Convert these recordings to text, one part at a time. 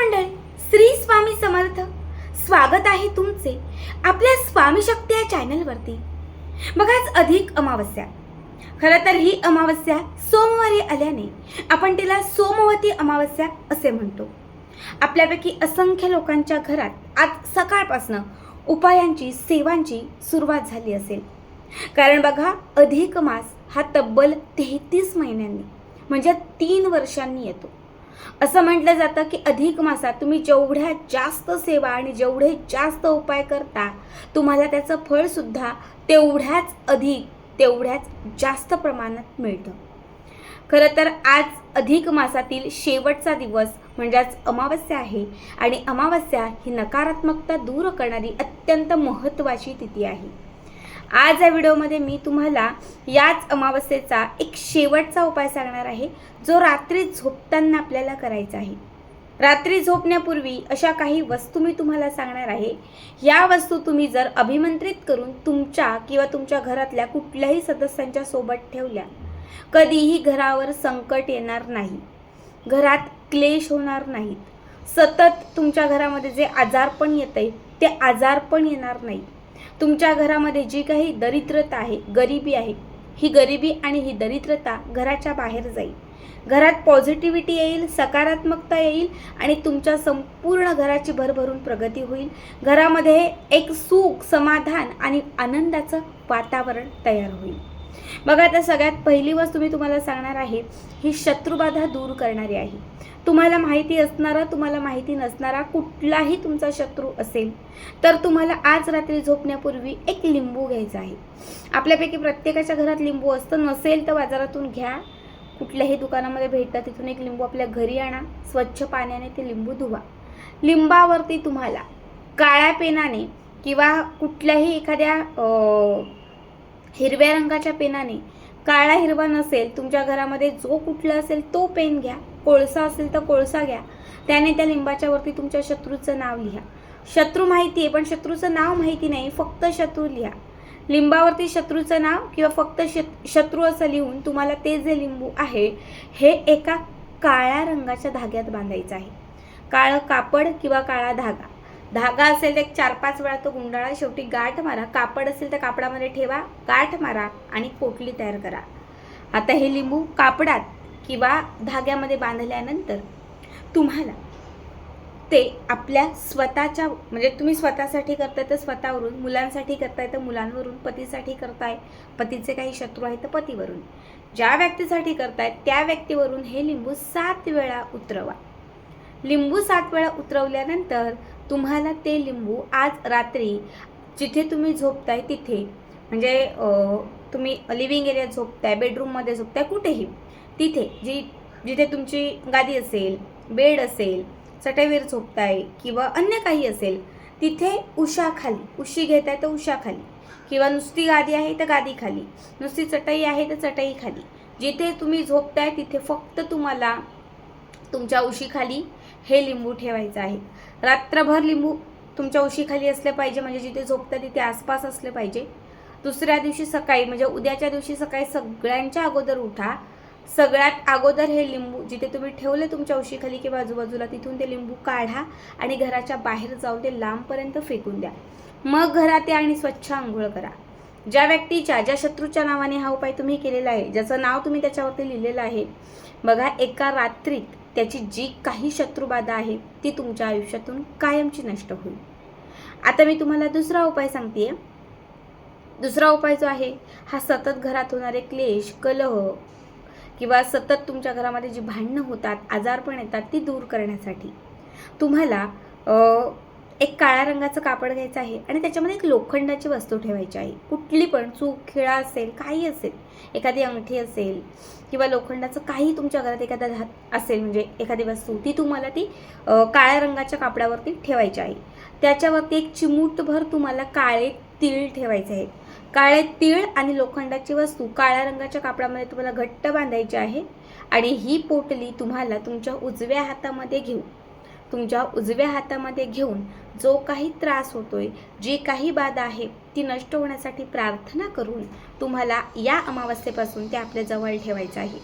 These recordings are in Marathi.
मंडळी, श्री स्वामी समर्थ. स्वागत आहे तुमचे आपल्या स्वामी शक्ती या चॅनलवरती. बघा, आज अधिक अमावस्या. खरं तर ही अमावस्या सोमवारी आल्याने आपण तिला सोमवती अमावस्या असे म्हणतो. आपल्यापैकी असंख्य लोकांच्या घरात आज सकाळपासून उपायांची सेवांची सुरुवात झाली असेल. कारण बघा, अधिक मास हा तब्बल 33 महिन्यांनी म्हणजे 3 वर्षांनी येतो. असं म्हटलं जातं की अधिक मासात तुम्ही जेवढ्या जास्त सेवा आणि जेवढे जास्त उपाय करता, तुम्हाला त्याचं फळ सुद्धा तेवढ्याच जास्त प्रमाणात मिळतं. खरं तर आज अधिक मासातील शेवटचा दिवस म्हणजेच अमावस्या आहे आणि अमावस्या ही नकारात्मकता दूर करणारी अत्यंत महत्त्वाची तिथी आहे. आज या व्हिडिओमध्ये मी तुम्हाला याच अमावस्येचा एक शेवटचा उपाय सांगणार आहे, जो रात्री झोपताना आपल्याला करायचा आहे. रात्री झोपण्यापूर्वी अशा काही वस्तू मी तुम्हाला सांगणार आहे. या वस्तू तुम्ही जर अभिमंत्रित करून तुमच्या किंवा तुमच्या घरातल्या कुठल्याही सदस्यांच्या सोबत ठेवल्या, कधीही घरावर संकट येणार नाही, घरात क्लेश होणार नाहीत, सतत तुमच्या घरामध्ये जे आजारपण येतंय ते आजारपण येणार नाही. तुमच्या घरामध्ये जी काही दरिद्रता आहे, गरिबी आहे, ही गरिबी आणि ही दरिद्रता घराच्या बाहेर जाईल. घरात पॉझिटिव्हिटी येईल, सकारात्मकता येईल आणि तुमच्या संपूर्ण घराची भरभरून प्रगती होईल. घरामध्ये एक सुख, समाधान आणि आनंदाचं वातावरण तयार होईल. बघा, आता सगळ्यात पहिली वस्तू मी तुम्हाला सांगणार आहे, ही शत्रुबाधा दूर करणारी आहे. तुम्हाला माहिती असणारा, तुम्हाला माहिती नसणारा कुठलाही तुमचा शत्रू असेल तर तुम्हाला आज रात्री झोपण्यापूर्वी एक लिंबू घ्यायचा आहे. आपल्यापैकी प्रत्येकाच्या घरात लिंबू असतं, नसेल तर बाजारातून घ्या, कुठल्याही दुकानामध्ये भेटतं, तिथून एक लिंबू आपल्या घरी आणा, स्वच्छ पाण्याने ते लिंबू धुवा. लिंबावरती तुम्हाला काळ्या पेनाने किंवा कुठल्याही एखाद्या हिरव्या रंगाच्या पेनाने, काळा हिरवा नसेल तुमच्या घरामध्ये जो कुठला असेल तो पेन घ्या, कोळसा असेल तर कोळसा घ्या, त्याने त्या लिंबाच्या वरती तुमच्या शत्रूचं नाव लिहा. शत्रू माहिती आहे पण शत्रूचं नाव माहिती नाही, फक्त शत्रू लिहा. लिंबावरती शत्रूचं नाव किंवा फक्त शत्रू असं लिहून तुम्हाला ते जे लिंबू आहे हे एका काळ्या रंगाच्या धाग्यात बांधायचं आहे. काळं कापड किंवा काळा धागा असेल तर 4-5 वेळा तो गुंडाळा, शेवटी गाठ मारा. कापड असेल तर कापडामध्ये ठेवा, गाठ मारा आणि पोटली तयार करा. आता हे लिंबू कापडात किंवा धाग्यामध्ये बांधल्यानंतर तुम्हाला ते आपल्या स्वतःच्या, म्हणजे तुम्ही स्वतःसाठी करताय तर स्वतःवरून, मुलांसाठी करताय तर मुलांवरून, पतीसाठी करताय, पतीचे काही शत्रू आहेत तर पतीवरून, ज्या व्यक्तीसाठी करताय त्या व्यक्तीवरून हे लिंबू 7 वेळा उतरवा. लिंबू 7 वेळा उतरवल्यानंतर तुम्हाला ते लिंबू आज रात्री जिथे तुम्ही झोपताय तिथे, म्हणजे तुम्ही लिव्हिंग एरियात झोपताय, बेडरूममध्ये झोपताय, कुठेही तिथे जिथे तुमची गादी असेल, बेड असेल, चटईवर झोपताय किंवा अन्य काही असेल, तिथे उशी घेताय तर उशाखाली, किंवा नुसती गादी आहे तर गादीखाली, नुसती चटई आहे तर चटईखाली, जिथे तुम्ही झोपताय तिथे फक्त तुम्हाला तुमच्या उशीखाली हे लिंबू ठेवायचं आहे. रात्रभर लिंबू तुमच्या उशीखाली असले पाहिजे, म्हणजे जिथे झोपता तिथे आसपास असले पाहिजे. दुसऱ्या दिवशी सकाळी, म्हणजे उद्याच्या दिवशी सकाळी सगळ्यांच्या अगोदर उठा, सगळ्यात अगोदर हे लिंबू जिथे तुम्ही ठेवले तुमच्या उशीखाली किंवा आजूबाजूला, तिथून ते लिंबू काढा आणि घराच्या बाहेर जाऊन ते लांबपर्यंत फेकून द्या. मग घरात या आणि स्वच्छ आंघोळ करा. ज्या शत्रूच्या नावाने हा उपाय तुम्ही केलेला आहे, ज्याचं नाव तुम्ही त्याच्यावरती लिहिलेलं आहे, बघा, एका रात्रीत त्याची जी काही शत्रुबाधा आहे ती तुमच्या आयुष्यातून कायमची नष्ट होईल. आता मी तुम्हाला दुसरा उपाय सांगतेय. दुसरा उपाय जो आहे हा सतत घरात होणारे क्लेश, कलह किंवा सतत तुमच्या घरामध्ये जी भांडणं होतात, आजारपण येतात, ती दूर करण्यासाठी तुम्हाला एक काळ्या रंगाचं कापड घ्यायचं आहे आणि त्याच्यामध्ये एक लोखंडाची वस्तू ठेवायची आहे. कुठली पण, चूक, खिळा असेल, काही असेल, एखादी अंगठी असेल किंवा लोखंडाचं काही तुमच्या घरात एखादा असेल, म्हणजे एखादी वस्तू, ती तुम्हाला ती काळ्या रंगाच्या कापडावरती ठेवायची आहे. त्याच्यावरती एक चिमूटभर तुम्हाला काळे तीळ ठेवायचे आहेत. काळे तीळ आणि लोखंडाची वस्तू काळ्या रंगाच्या कापडामध्ये तुम्हाला घट्ट बांधायची आहे आणि ही पोटली तुम्हाला तुमच्या उजव्या हातामध्ये घेऊन जो काही त्रास होतोय, जी काही बाधा आहे ती नष्ट होण्यासाठी प्रार्थना करून तुम्हाला या अमावस्येपासून ते आपल्या जवळ ठेवायचं आहे.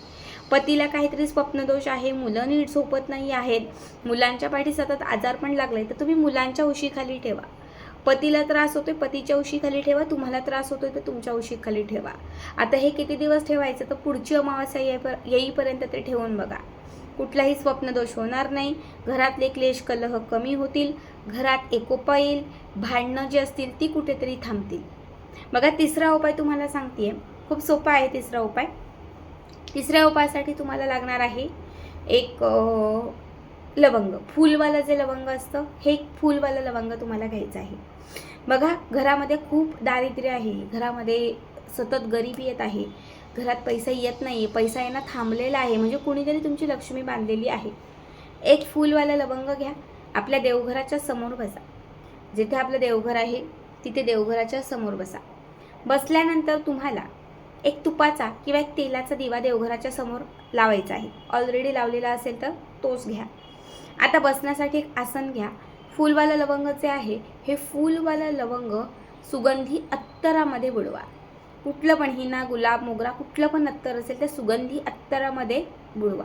पतीला काहीतरी स्वप्नदोष आहे, मुलं नीट झोपत नाही आहेत, मुलांच्या पाठी सतत आजारपण लागलंय, तर तुम्ही मुलांच्या उशीखाली ठेवा. पतीला त्रास होतोय, पतीच्या उशीखाली ठेवा. तुम्हाला त्रास होतोय तर तुमच्या उशीखाली ठेवा. आता हे किती दिवस ठेवायचं, तर पुढची अमावास्या येईपर्यंत ते ठेवून बघा. कुठलाही स्वप्नदोष होणार नाही, घरातले क्लेश कलह कमी होतील, घरात एकोपा येईल, भांडणं जी असतील ती कुठेतरी थांबतील. बघा, तिसरा उपाय तुम्हाला सांगतेय, खूप सोपा आहे तिसरा उपाय. तिसऱ्या उपायासाठी तुम्हाला लागणार आहे एक लवंग, फुलवालं जे लवंग असतं, हे फुलवालं लवंग तुम्हाला घ्यायचं आहे. बघा, घरामध्ये खूप दारिद्र्य आहे, घरामध्ये सतत गरिबी येत आहे, घरात पैसा येत नाही, पैसा येणं थांबलेला आहे, म्हणजे कुणीतरी तुमची लक्ष्मी बांधलेली आहे. एक फुलवाला लवंग घ्या, आपल्या देवघराच्या समोर बसा. जिथे आपलं देवघर आहे तिथे देवघराच्या समोर बसा. बसल्यानंतर तुम्हाला एक तुपाचा किंवा एक तेलाचा दिवा देवघराच्या समोर लावायचा आहे. ऑलरेडी लावलेला असेल तर तोच घ्या. आता बसण्यासाठी एक आसन घ्या. फुलवाला लवंग जे आहे, हे फुलवाला लवंग सुगंधी अत्तरामध्ये बुडवा. कुठलं पण, हिना, गुलाब, मोगरा, कुठलं पण अत्तर असेल त्या सुगंधी अत्तरामध्ये बुडवा.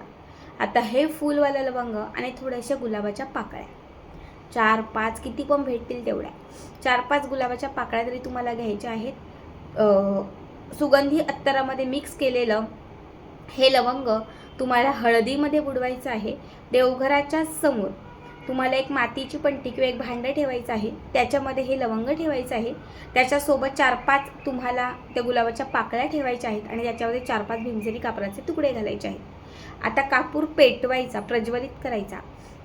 आता हे फुलवाला लवंग आणि थोड्याशा गुलाबाच्या पाकळ्या, 4-5 किती पण भेटतील तेवढ्या, 4-5 गुलाबाच्या पाकळ्या तरी तुम्हाला घ्यायच्या आहेत. सुगंधी अत्तरामध्ये मिक्स केलेलं हे लवंग तुम्हाला हळदीमध्ये बुडवायचं आहे. देवघराच्या समोर तुम्हाला एक मातीची पंटी किंवा एक भांडं ठेवायचं आहे, त्याच्यामध्ये हे लवंग ठेवायचं आहे. त्याच्यासोबत 4-5 तुम्हाला त्या गुलाबाच्या पाकळ्या ठेवायच्या आहेत आणि त्याच्यामध्ये 4-5 भीमसेनी कापराचे तुकडे घालायचे आहेत. आता कापूर पेटवायचा, प्रज्वलित करायचा.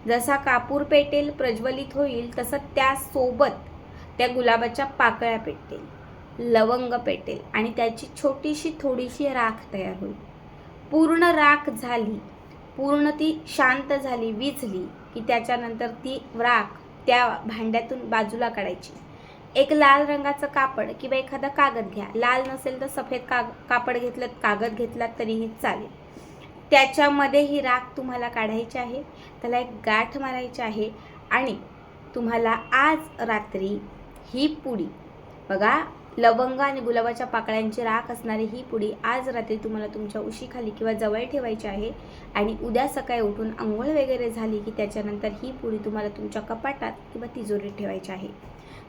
जसा कापूर पेटेल, प्रज्वलित होईल, तसं त्यासोबत त्या गुलाबाच्या पाकळ्या पेटतील, लवंग पेटेल आणि त्याची छोटीशी थोडीशी राख तयार होईल. पूर्ण राख झाली, पूर्ण ती शांत झाली, विझली की त्याच्यानंतर ती राख त्या भांड्यातून बाजूला काढायची. एक लाल रंगाचं कापड किंवा एखादा कागद घ्या. लाल नसेल तर सफेद कापड घेतलं, कागद घेतलात तरीही चालेल. त्याच्यामध्ये ही राख तुम्हाला काढायची आहे, त्याला एक गाठ मारायची आहे आणि तुम्हाला आज रात्री ही पुडी, बघा, लवंग आणि गुलाबाच्या पाकळ्यांची राख असणारी ही पुडी आज रात्री तुम्हाला तुमच्या उशीखाली किंवा जवळ ठेवायची आहे आणि उद्या सकाळी उठून अंघोळ वगैरे झाली की त्याच्यानंतर ही पुडी तुम्हाला तुमच्या कपाटात किंवा तिजोरीत ठेवायची आहे.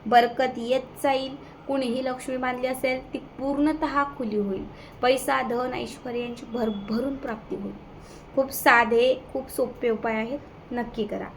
बरकत येत जाईल. कुणीही लक्ष्मी बांधली असेल ती पूर्णतः खुली होईल. पैसा, धन, ऐश्वर्य यांची भरभरून प्राप्ती होईल. खूप साधे, खूप सोपे उपाय आहेत, नक्की करा.